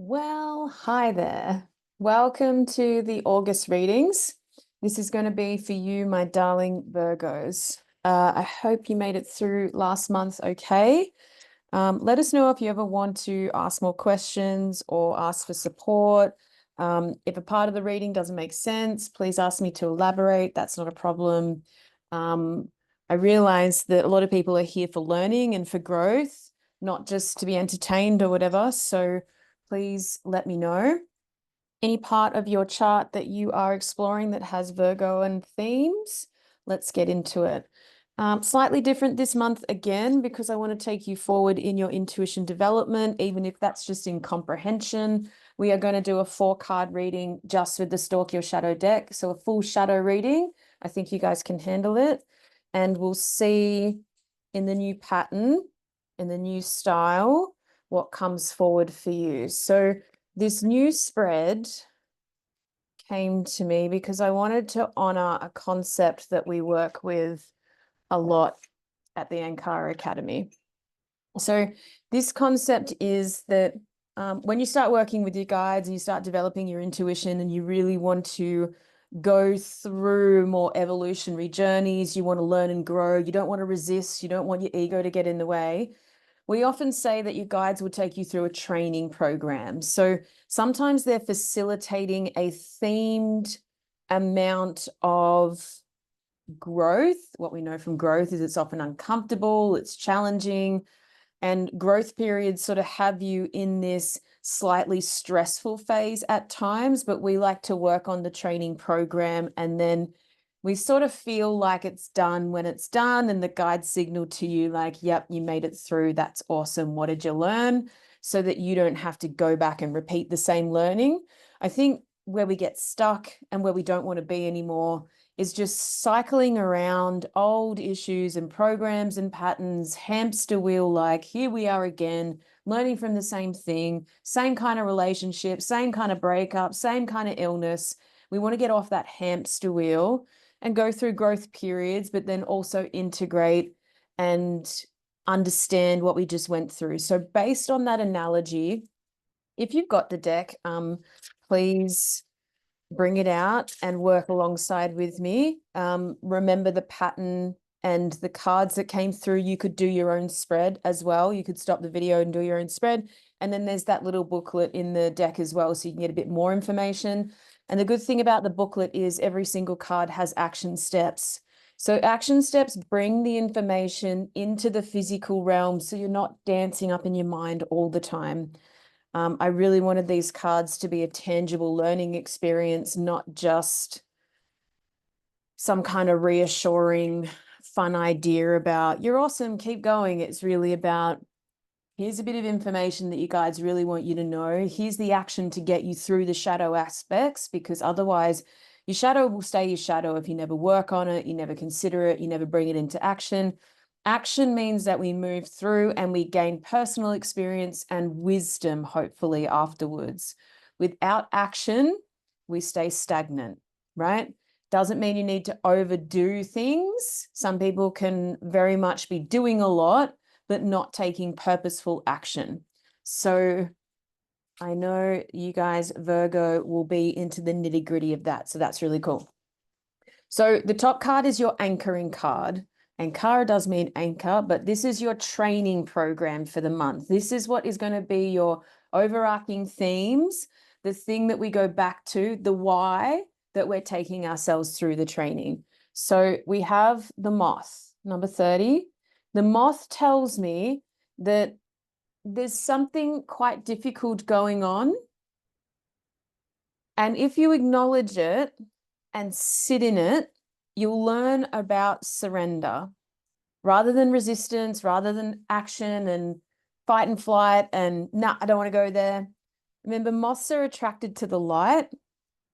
Well, hi there. Welcome to the August readings. This is going to be for you, my darling Virgos. I hope you made it through last month okay. Let us know if you ever want to ask more questions or ask for support. If a part of the reading doesn't make sense, please ask me to elaborate. That's not a problem. I realize that a lot of people are here for learning and for growth, not just to be entertained or whatever. So please let me know. Any part of your chart that you are exploring that has Virgo and themes, let's get into it. Slightly different this month again, because I want to take you forward in your intuition development, even if that's just in comprehension. We are going to do a 4-card reading just with the Stalk Your Shadow deck. So a full shadow reading. I think you guys can handle it. And we'll see in the new pattern, in the new style, what comes forward for you. So this new spread came to me because I wanted to honor a concept that we work with a lot at the Ankara Academy. So this concept is that when you start working with your guides and you start developing your intuition and you really want to go through more evolutionary journeys, you want to learn and grow, you don't want to resist, you don't want your ego to get in the way. We often say that your guides will take you through a training program. So sometimes they're facilitating a themed amount of growth. What we know from growth is it's often uncomfortable, it's challenging, and growth periods sort of have you in this slightly stressful phase at times, but we like to work on the training program and then we sort of feel like it's done when it's done, and the guide signal to you like, yep, you made it through. That's awesome. What did you learn? So that you don't have to go back and repeat the same learning. I think where we get stuck and where we don't want to be anymore is just cycling around old issues and programs and patterns, hamster wheel, like here we are again, learning from the same thing, same kind of relationship, same kind of breakup, same kind of illness. We want to get off that hamster wheel and go through growth periods, but then also integrate and understand what we just went through. So based on that analogy, if you've got the deck, please bring it out and work alongside with me. Remember the pattern and the cards that came through. You could do your own spread as well. You could stop the video and do your own spread. And then there's that little booklet in the deck as well, so you can get a bit more information. And the good thing about the booklet is every single card has action steps. So action steps bring the information into the physical realm, so you're not dancing up in your mind all the time. I really wanted these cards to be a tangible learning experience, not just some kind of reassuring, fun idea about you're awesome, keep going. It's really about here's a bit of information that you guys really want you to know. Here's the action to get you through the shadow aspects, because otherwise your shadow will stay your shadow if you never work on it, you never consider it, you never bring it into action. Action means that we move through and we gain personal experience and wisdom, hopefully, afterwards. Without action, we stay stagnant, right? Doesn't mean you need to overdo things. Some people can very much be doing a lot, but not taking purposeful action. So I know you guys, Virgo, will be into the nitty-gritty of that. So that's really cool. So the top card is your anchoring card. Ankara does mean anchor, but this is your training program for the month. This is what is going to be your overarching themes, the thing that we go back to, the why that we're taking ourselves through the training. So we have the moth, number 30. The moth tells me that there's something quite difficult going on. And if you acknowledge it and sit in it, you'll learn about surrender rather than resistance, rather than action and fight and flight and nah, I don't want to go there. Remember, moths are attracted to the light.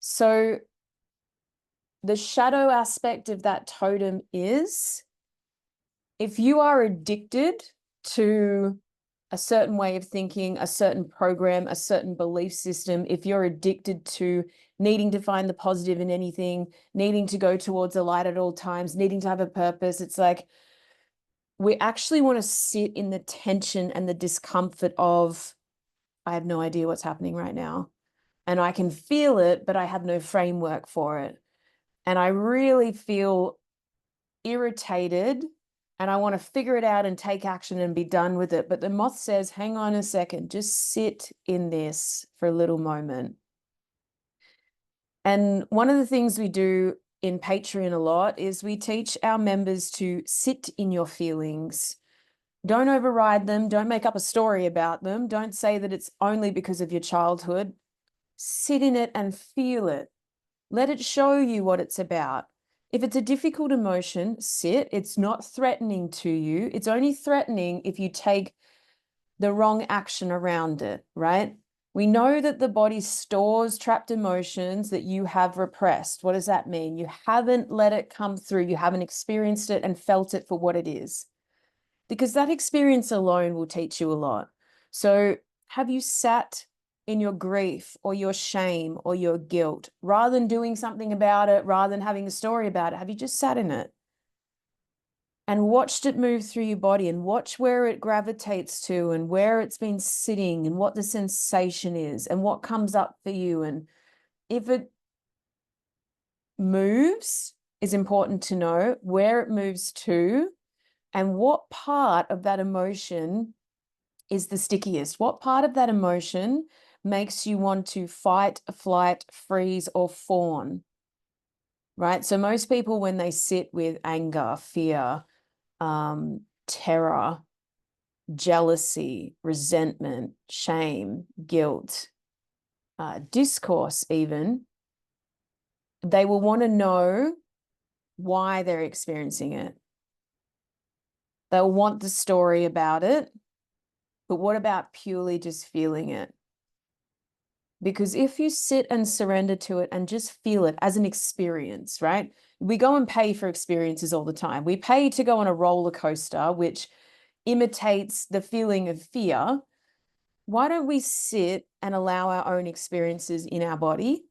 So the shadow aspect of that totem is if you are addicted to a certain way of thinking, a certain program, a certain belief system, if you're addicted to needing to find the positive in anything, needing to go towards the light at all times, needing to have a purpose, it's like we actually want to sit in the tension and the discomfort of I have no idea what's happening right now. And I can feel it, but I have no framework for it. And I really feel irritated and I want to figure it out and take action and be done with it. But the moth says, hang on a second, just sit in this for a little moment. And one of the things we do in Patreon a lot is we teach our members to sit in your feelings. Don't override them. Don't make up a story about them. Don't say that it's only because of your childhood. Sit in it and feel it. Let it show you what it's about. If it's a difficult emotion, sit. It's not threatening to you. It's only threatening if you take the wrong action around it, right? We know that the body stores trapped emotions that you have repressed. What does that mean? You haven't let it come through. You haven't experienced it and felt it for what it is. Because that experience alone will teach you a lot. So have you sat in your grief or your shame or your guilt rather than doing something about it, rather than having a story about it? Have you just sat in it and watched it move through your body and watch where it gravitates to and where it's been sitting and what the sensation is and what comes up for you? And if it moves, is important to know where it moves to and what part of that emotion is the stickiest. What part of that emotion makes you want to fight, flight, freeze, or fawn, right? So most people, when they sit with anger, fear, terror, jealousy, resentment, shame, guilt, discourse even, they will want to know why they're experiencing it. They'll want the story about it, but what about purely just feeling it? Because if you sit and surrender to it and just feel it as an experience, right? We go and pay for experiences all the time. We pay to go on a roller coaster, which imitates the feeling of fear. Why don't we sit and allow our own experiences in our body?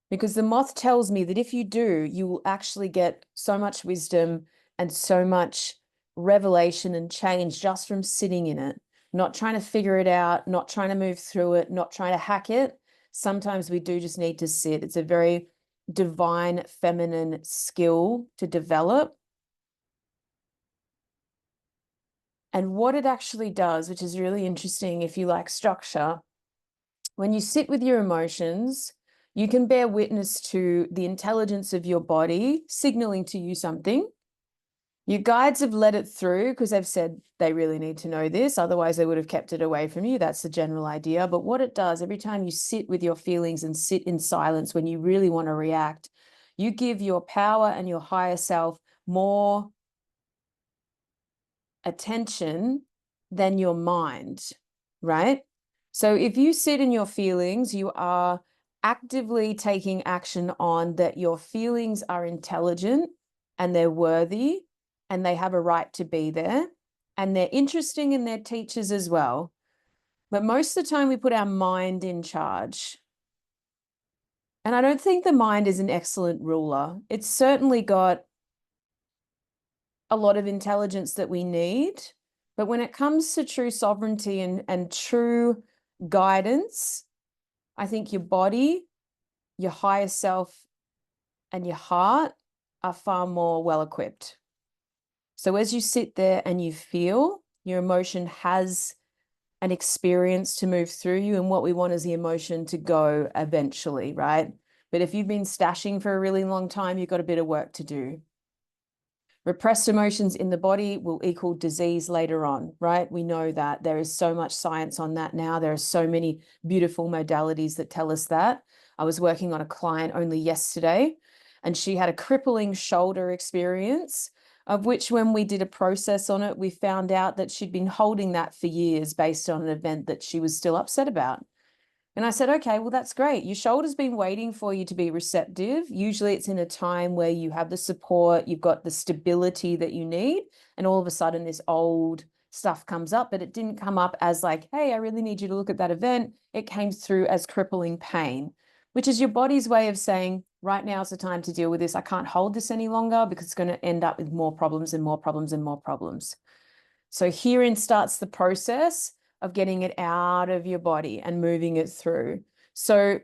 Because the moth tells me that if you do, you will actually get so much wisdom and so much revelation and change just from sitting in it, not trying to figure it out, not trying to move through it, not trying to hack it. Sometimes we do just need to sit. It's a very divine feminine skill to develop. And what it actually does, which is really interesting if you like structure, when you sit with your emotions, you can bear witness to the intelligence of your body signaling to you something. Your guides have let it through because they've said they really need to know this. Otherwise, they would have kept it away from you. That's the general idea. But what it does, every time you sit with your feelings and sit in silence when you really want to react, you give your power and your higher self more attention than your mind, right? So if you sit in your feelings, you are actively taking action on that your feelings are intelligent and they're worthy and they have a right to be there and they're interesting and they're teachers as well. But most of the time we put our mind in charge. And I don't think the mind is an excellent ruler. It's certainly got a lot of intelligence that we need. But when it comes to true sovereignty and true guidance, I think your body, your higher self, and your heart are far more well equipped. So as you sit there and you feel, your emotion has an experience to move through you. And what we want is the emotion to go eventually, right? But if you've been stashing for a really long time, you've got a bit of work to do. Repressed emotions in the body will equal disease later on, right? We know that. There is so much science on that now. There are so many beautiful modalities that tell us that. I was working on a client only yesterday, and she had a crippling shoulder experience, of which when we did a process on it, we found out that she'd been holding that for years based on an event that she was still upset about. And I said, okay, well, that's great. Your shoulder's been waiting for you to be receptive. Usually it's in a time where you have the support, you've got the stability that you need. And all of a sudden this old stuff comes up, but it didn't come up as like, hey, I really need you to look at that event. It came through as crippling pain, which is your body's way of saying, right now is the time to deal with this. I can't hold this any longer because it's going to end up with more problems and more problems and more problems. So herein starts the process of getting it out of your body and moving it through. So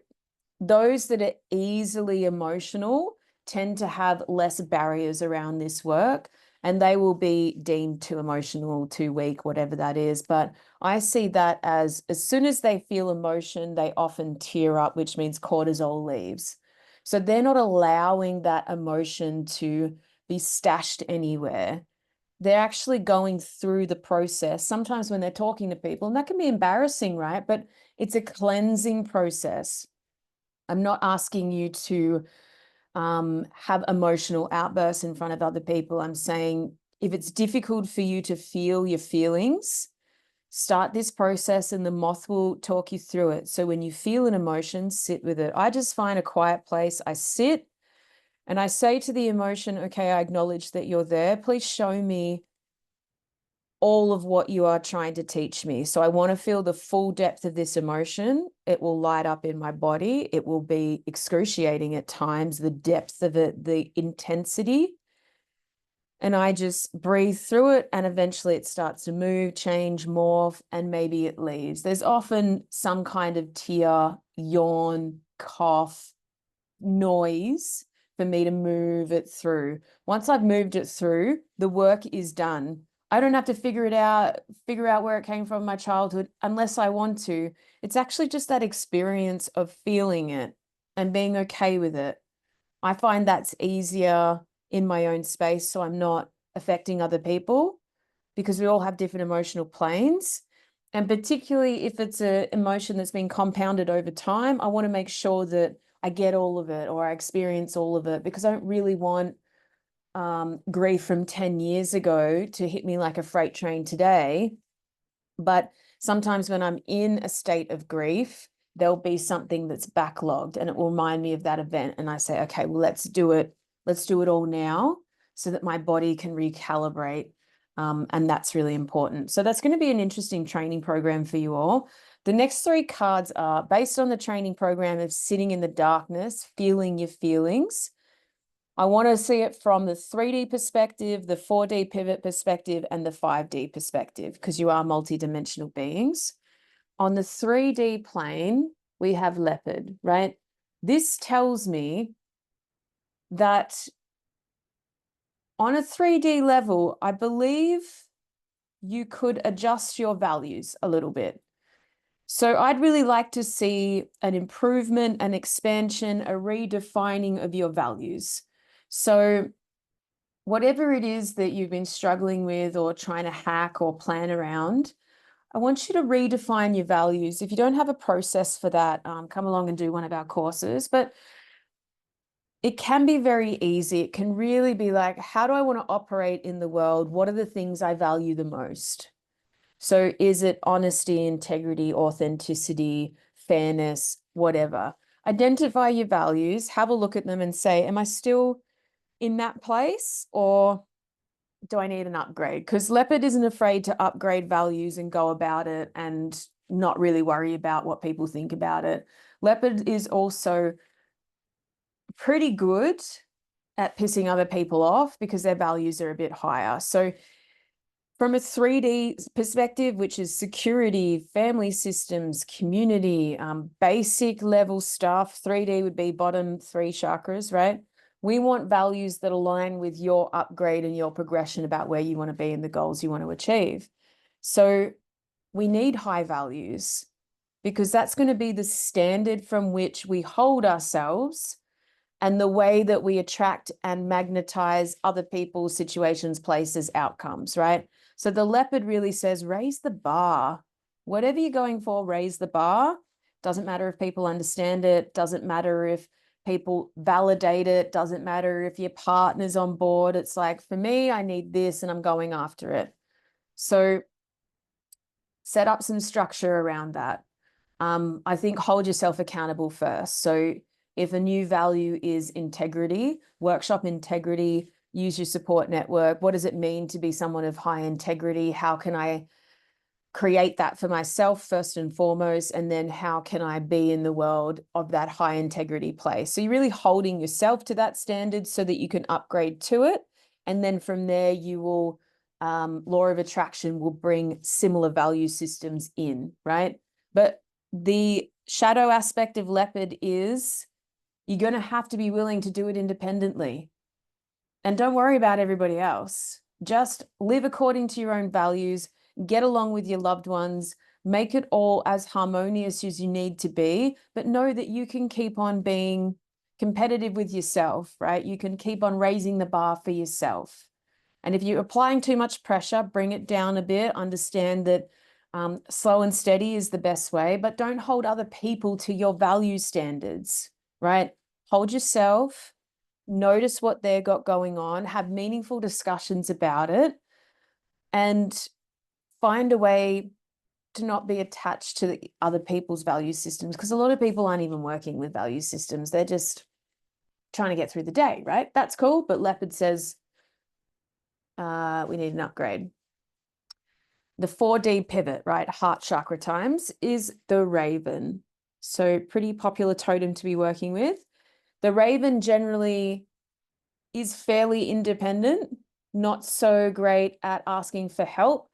those that are easily emotional tend to have less barriers around this work, and they will be deemed too emotional, too weak, whatever that is. But I see that as soon as they feel emotion, they often tear up, which means cortisol leaves. So they're not allowing that emotion to be stashed anywhere. They're actually going through the process. Sometimes when they're talking to people, and that can be embarrassing, right? But it's a cleansing process. I'm not asking you to have emotional outbursts in front of other people. I'm saying if it's difficult for you to feel your feelings, start this process and the moth will talk you through it. So when you feel an emotion, sit with it. I just find a quiet place. I sit and I say to the emotion, okay, I acknowledge that you're there. Please show me all of what you are trying to teach me. So I want to feel the full depth of this emotion. It will light up in my body. It will be excruciating at times, the depth of it, the intensity. And I just breathe through it, and eventually it starts to move, change, morph, and maybe it leaves. There's often some kind of tear, yawn, cough, noise for me to move it through. Once I've moved it through, the work is done. I don't have to figure out where it came from in my childhood unless I want to. It's actually just that experience of feeling it and being okay with it. I find that's easier in my own space, so I'm not affecting other people, because we all have different emotional planes. And particularly if it's an emotion that's been compounded over time, I want to make sure that I get all of it, or I experience all of it, because I don't really want grief from 10 years ago to hit me like a freight train today. But sometimes when I'm in a state of grief, there'll be something that's backlogged and it will remind me of that event. And I say, okay, well, let's do it. Let's do it all now so that my body can recalibrate. And that's really important. So that's going to be an interesting training program for you all. The next 3 cards are based on the training program of sitting in the darkness, feeling your feelings. I want to see it from the 3D perspective, the 4D pivot perspective, and the 5D perspective, because you are multidimensional beings. On the 3D plane, we have leopard, right? This tells me that on a 3D level, I believe you could adjust your values a little bit. So I'd really like to see an improvement, an expansion, a redefining of your values. So whatever it is that you've been struggling with or trying to hack or plan around, I want you to redefine your values. If you don't have a process for that, come along and do one of our courses. But it can be very easy. It can really be like, how do I want to operate in the world? What are the things I value the most? So is it honesty, integrity, authenticity, fairness, whatever? Identify your values, have a look at them and say, am I still in that place, or do I need an upgrade? Because leopard isn't afraid to upgrade values and go about it and not really worry about what people think about it. Leopard is also pretty good at pissing other people off because their values are a bit higher. So from a 3D perspective, which is security, family systems, community, basic level stuff, 3D would be bottom 3 chakras, right? We want values that align with your upgrade and your progression about where you want to be and the goals you want to achieve. So we need high values, because that's going to be the standard from which we hold ourselves and the way that we attract and magnetize other people, situations, places, outcomes, right? So the leopard really says, raise the bar. Whatever you're going for, raise the bar. Doesn't matter if people understand it. Doesn't matter if people validate it. Doesn't matter if your partner's on board. It's like, for me, I need this and I'm going after it. So set up some structure around that. I think hold yourself accountable first. So if a new value is integrity, workshop integrity, use your support network. What does it mean to be someone of high integrity? How can I create that for myself first and foremost? And then how can I be in the world of that high integrity place? So you're really holding yourself to that standard so that you can upgrade to it. And then from there, you will law of attraction will bring similar value systems in, right? But the shadow aspect of leopard is you're going to have to be willing to do it independently. And don't worry about everybody else. Just live according to your own values, get along with your loved ones, make it all as harmonious as you need to be, but know that you can keep on being competitive with yourself, right? You can keep on raising the bar for yourself. And if you're applying too much pressure, bring it down a bit. Understand that slow and steady is the best way, but don't hold other people to your value standards, right? Hold yourself, notice what they've got going on, have meaningful discussions about it, and find a way to not be attached to the other people's value systems, because a lot of people aren't even working with value systems. They're just trying to get through the day, right? That's cool. But Leopard says, we need an upgrade. The 4D pivot, right? Heart chakra times is the Raven. So pretty popular totem to be working with. The Raven generally is fairly independent, not so great at asking for help,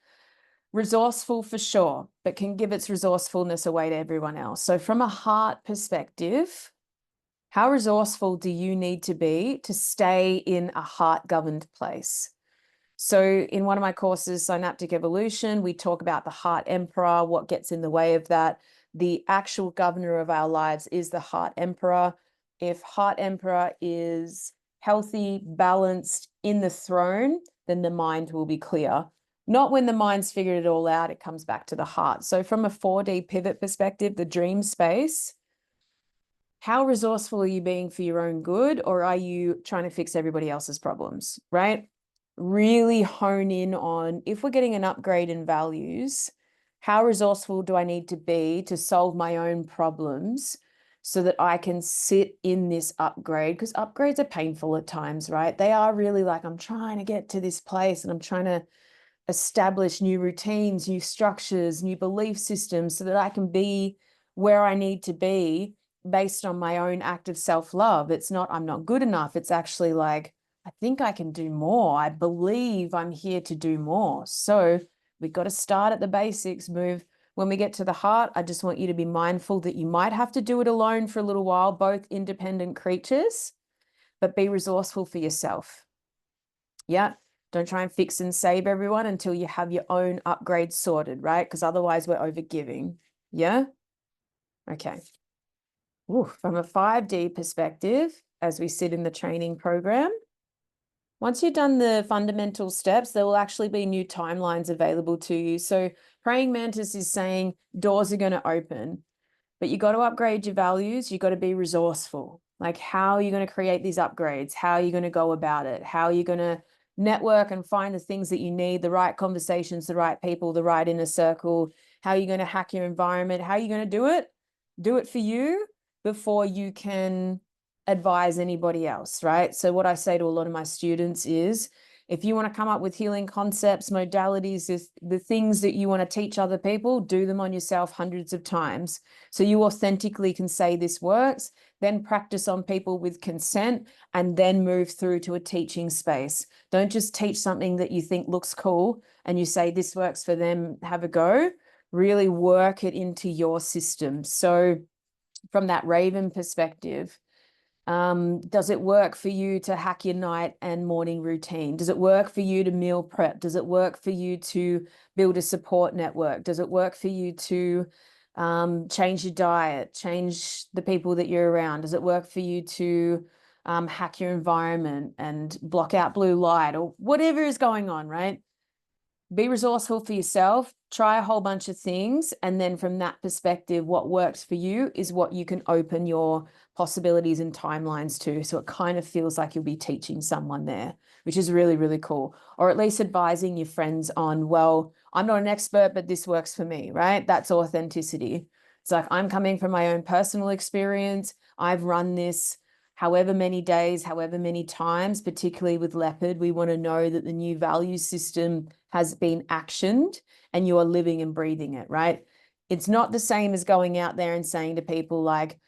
resourceful for sure, but can give its resourcefulness away to everyone else. So from a heart perspective, how resourceful do you need to be to stay in a heart-governed place? So in one of my courses, Synaptic Evolution, we talk about the heart emperor, what gets in the way of that. The actual governor of our lives is the heart emperor. If heart emperor is healthy, balanced, in the throne, then the mind will be clear. Not when the mind's figured it all out, it comes back to the heart. So from a 4D pivot perspective, the dream space, how resourceful are you being for your own good, or are you trying to fix everybody else's problems, right? Really hone in on, if we're getting an upgrade in values, how resourceful do I need to be to solve my own problems so that I can sit in this upgrade? Because upgrades are painful at times, right? They are really like, I'm trying to get to this place and I'm trying to establish new routines, new structures, new belief systems so that I can be where I need to be based on my own act of self-love. It's not, I'm not good enough. It's actually like, I think I can do more. I believe I'm here to do more. So we've got to start at the basics, move. When we get to the heart, I just want you to be mindful that you might have to do it alone for a little while, both independent creatures, but be resourceful for yourself. Yeah. Don't try and fix and save everyone until you have your own upgrade sorted, right? Because otherwise we're overgiving. Yeah? Okay. Ooh, from a 5D perspective, as we sit in the training program, once you've done the fundamental steps, there will actually be new timelines available to you. So Praying Mantis is saying doors are going to open, but you got to upgrade your values. You got to be resourceful. Like, how are you going to create these upgrades? How are you going to go about it? How are you going to network and find the things that you need, the right conversations, the right people, the right inner circle? How are you going to hack your environment? How are you going to do it? Do it for you before you can advise anybody else, right? So what I say to a lot of my students is, if you want to come up with healing concepts, modalities, the things that you want to teach other people, do them on yourself hundreds of times. So you authentically can say this works, then practice on people with consent, and then move through to a teaching space. Don't just teach something that you think looks cool and you say this works for them, have a go. Really work it into your system. So from that Raven perspective, does it work for you to hack your night and morning routine? Does it work for you to meal prep? Does it work for you to build a support network? Does it work for you to change your diet, change the people that you're around? Does it work for you to hack your environment and block out blue light, or whatever is going on, right? Be resourceful for yourself, try a whole bunch of things, and then from that perspective, what works for you is what you can open your possibilities and timelines to. So it kind of feels like you'll be teaching someone there, which is really, really cool. Or at least advising your friends on, well, I'm not an expert, but this works for me, right? That's authenticity. It's like, I'm coming from my own personal experience. I've run this however many days, however many times, particularly with Leopard. We want to know that the new value system has been actioned and you are living and breathing it, right? It's not the same as going out there and saying to people like,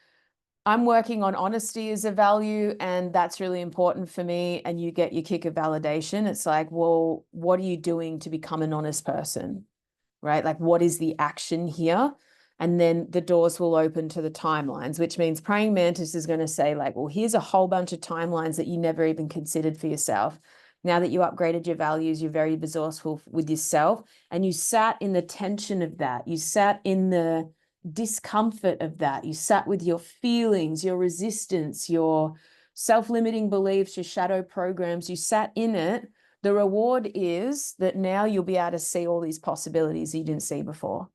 I'm working on honesty as a value, and that's really important for me. And you get your kick of validation. It's like, well, what are you doing to become an honest person? Right? Like, what is the action here? And then the doors will open to the timelines, which means praying mantis is going to say, like, well, here's a whole bunch of timelines that you never even considered for yourself. Now that you upgraded your values, you're very resourceful with yourself, and you sat in the tension of that. You sat in the discomfort of that. You sat with your feelings, your resistance, your self-limiting beliefs, your shadow programs. You sat in it. The reward is that now you'll be able to see all these possibilities you didn't see before,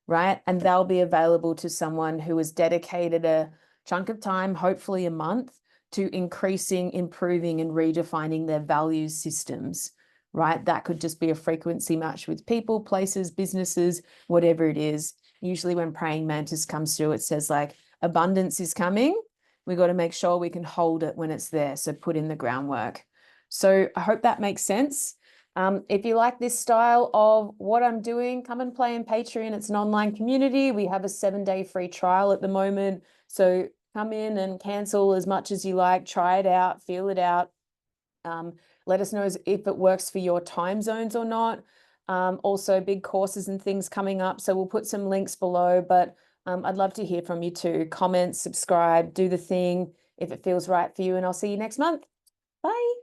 right? And they'll be available to someone who has dedicated a chunk of time, hopefully a month, to increasing, improving, and redefining their values systems, right? That could just be a frequency match with people, places, businesses, whatever it is. Usually when praying mantis comes through, it says like abundance is coming. We got to make sure we can hold it when it's there. So put in the groundwork. So I hope that makes sense. If you like this style of what I'm doing, come and play in Patreon. It's an online community. We have a 7-day free trial at the moment. So come in and cancel as much as you like, try it out, feel it out. Let us know if it works for your time zones or not. Also big courses and things coming up. So we'll put some links below, but I'd love to hear from you too. Comment, subscribe, do the thing if it feels right for you, and I'll see you next month. Bye.